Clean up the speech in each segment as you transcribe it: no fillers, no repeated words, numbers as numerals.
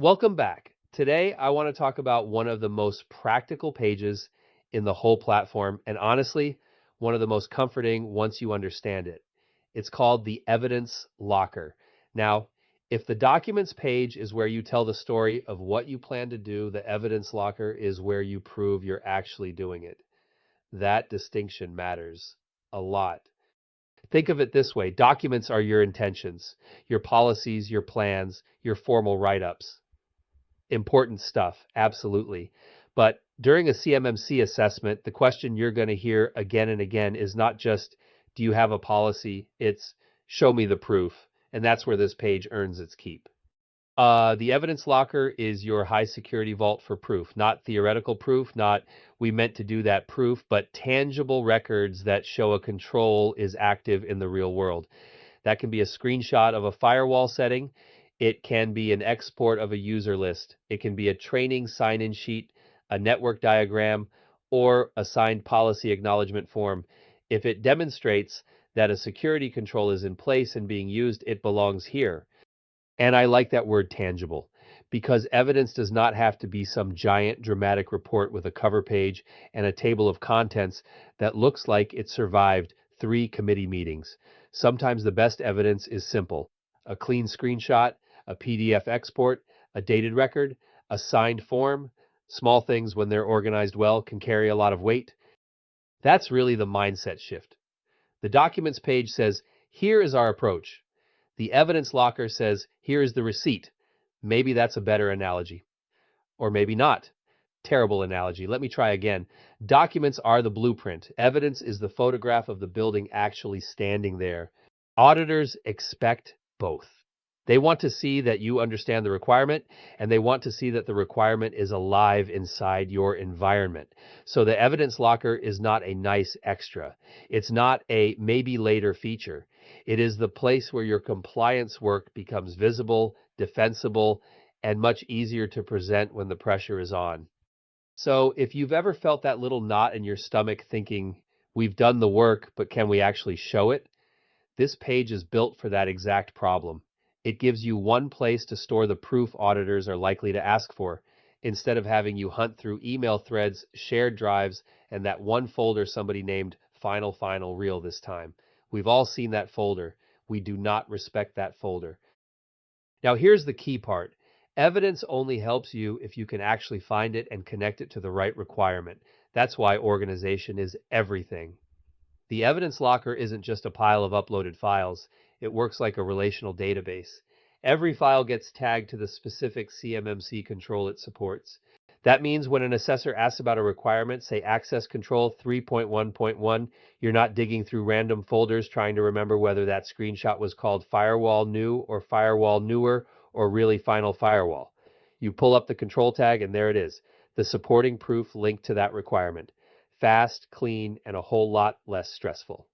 Welcome back. Today, I want to talk about one of the most practical pages in the whole platform, and honestly, one of the most comforting once you understand it. It's called the Evidence Locker. Now, if the Documents page is where you tell the story of what you plan to do, the Evidence Locker is where you prove you're actually doing it. That distinction matters a lot. Think of it this way: documents are your intentions, your policies, your plans, your formal write ups. Important stuff, absolutely. But during a CMMC assessment, the question you're going to hear again and again is not just, do you have a policy? It's, show me the proof. And that's where this page earns its keep. The evidence locker is your high security vault for proof, not theoretical proof, not we meant to do that proof, but tangible records that show a control is active in the real world. That can be a screenshot of a firewall setting. It can be an export of a user list. It can be a training sign-in sheet, a network diagram, or a signed policy acknowledgement form. If it demonstrates that a security control is in place and being used, it belongs here. And I like that word tangible because evidence does not have to be some giant dramatic report with a cover page and a table of contents that looks like it survived 3 committee meetings. Sometimes the best evidence is simple: a clean screenshot, a PDF export, a dated record, a signed form. Small things, when they're organized well, can carry a lot of weight. That's really the mindset shift. The documents page says, here is our approach. The evidence locker says, here is the receipt. Maybe that's a better analogy. Or maybe not. Terrible analogy. Let me try again. Documents are the blueprint. Evidence is the photograph of the building actually standing there. Auditors expect both. They want to see that you understand the requirement, and they want to see that the requirement is alive inside your environment. So the evidence locker is not a nice extra. It's not a maybe later feature. It is the place where your compliance work becomes visible, defensible, and much easier to present when the pressure is on. So if you've ever felt that little knot in your stomach thinking, we've done the work, but can we actually show it? This page is built for that exact problem. It gives you one place to store the proof auditors are likely to ask for, instead of having you hunt through email threads, shared drives, and that one folder somebody named Final Real this time. We've all seen that folder. We do not respect that folder. Now, here's the key part. Evidence only helps you if you can actually find it and connect it to the right requirement. That's why organization is everything. The evidence locker isn't just a pile of uploaded files. It works like a relational database. Every file gets tagged to the specific CMMC control it supports. That means when an assessor asks about a requirement, say access control 3.1.1, you're not digging through random folders trying to remember whether that screenshot was called firewall new or firewall newer or really final firewall. You pull up the control tag and there it is, the supporting proof linked to that requirement. Fast, clean, and a whole lot less stressful.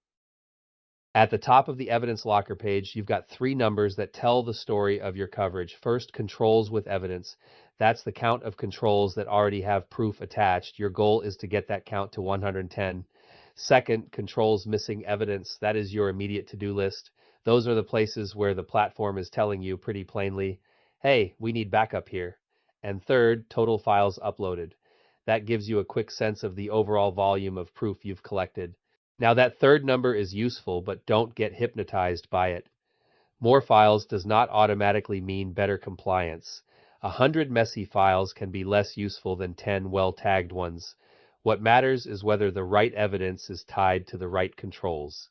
At the top of the evidence locker page, you've got 3 numbers that tell the story of your coverage. First, controls with evidence. That's the count of controls that already have proof attached. Your goal is to get that count to 110. Second, controls missing evidence. That is your immediate to-do list. Those are the places where the platform is telling you pretty plainly, hey, we need backup here. And third, total files uploaded. That gives you a quick sense of the overall volume of proof you've collected. Now, that third number is useful, but don't get hypnotized by it. More files does not automatically mean better compliance. 100 messy files can be less useful than 10 well-tagged ones. What matters is whether the right evidence is tied to the right controls.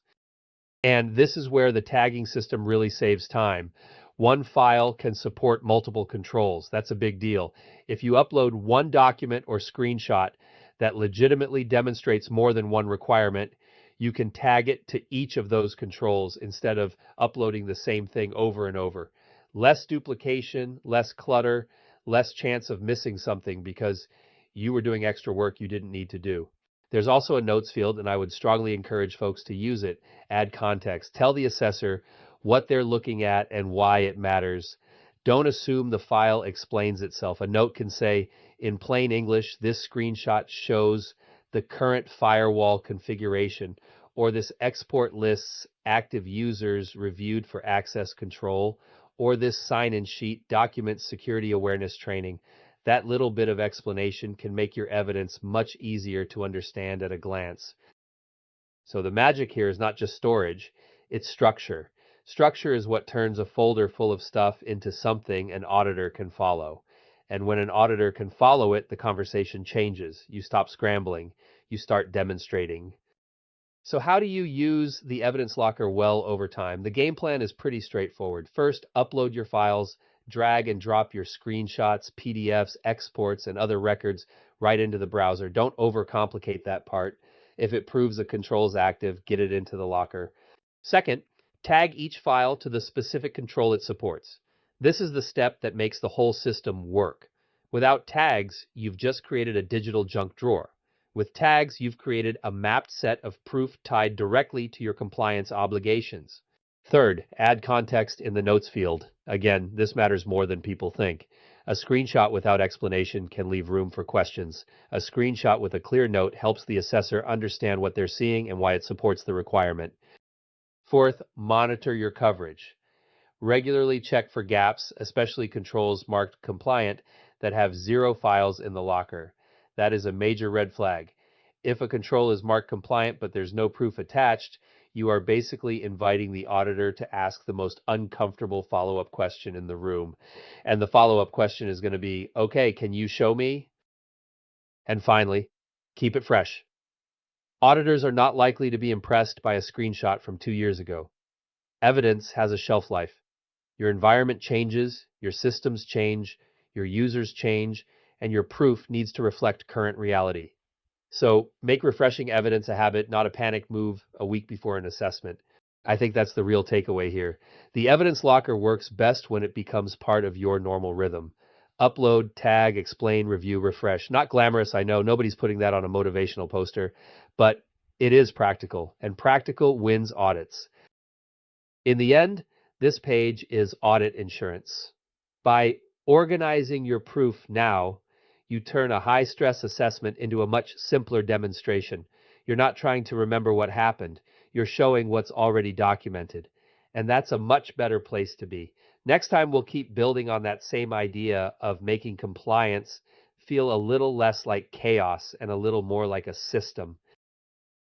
And this is where the tagging system really saves time. One file can support multiple controls. That's a big deal. If you upload one document or screenshot that legitimately demonstrates more than one requirement, you can tag it to each of those controls instead of uploading the same thing over and over. Less duplication, less clutter, less chance of missing something because you were doing extra work you didn't need to do. There's also a notes field, and I would strongly encourage folks to use it. Add context. Tell the assessor what they're looking at and why it matters. Don't assume the file explains itself. A note can say, in plain English, this screenshot shows the current firewall configuration, or this export lists active users reviewed for access control, or this sign-in sheet documents security awareness training. That little bit of explanation can make your evidence much easier to understand at a glance. So the magic here is not just storage, it's structure. Structure is what turns a folder full of stuff into something an auditor can follow. And when an auditor can follow it, the conversation changes. You stop scrambling, you start demonstrating. So how do you use the evidence locker well over time? The game plan is pretty straightforward. First, upload your files, drag and drop your screenshots, PDFs, exports, and other records right into the browser. Don't overcomplicate that part. If it proves a control is active, get it into the locker. Second, tag each file to the specific control it supports. This is the step that makes the whole system work. Without tags, you've just created a digital junk drawer. With tags, you've created a mapped set of proof tied directly to your compliance obligations. Third, add context in the notes field. Again, this matters more than people think. A screenshot without explanation can leave room for questions. A screenshot with a clear note helps the assessor understand what they're seeing and why it supports the requirement. Fourth, monitor your coverage. Regularly check for gaps, especially controls marked compliant that have 0 files in the locker. That is a major red flag. If a control is marked compliant but there's no proof attached, you are basically inviting the auditor to ask the most uncomfortable follow-up question in the room. And the follow-up question is going to be, okay, can you show me? And finally, keep it fresh. Auditors are not likely to be impressed by a screenshot from 2 years ago. Evidence has a shelf life. Your environment changes, your systems change, your users change, and your proof needs to reflect current reality. So make refreshing evidence a habit, not a panic move a week before an assessment. I think that's the real takeaway here. The evidence locker works best when it becomes part of your normal rhythm. Upload, tag, explain, review, refresh. Not glamorous, I know. Nobody's putting that on a motivational poster, but it is practical, and practical wins audits. In the end, this page is audit insurance. By organizing your proof now, you turn a high-stress assessment into a much simpler demonstration. You're not trying to remember what happened. You're showing what's already documented. And that's a much better place to be. Next time, we'll keep building on that same idea of making compliance feel a little less like chaos and a little more like a system.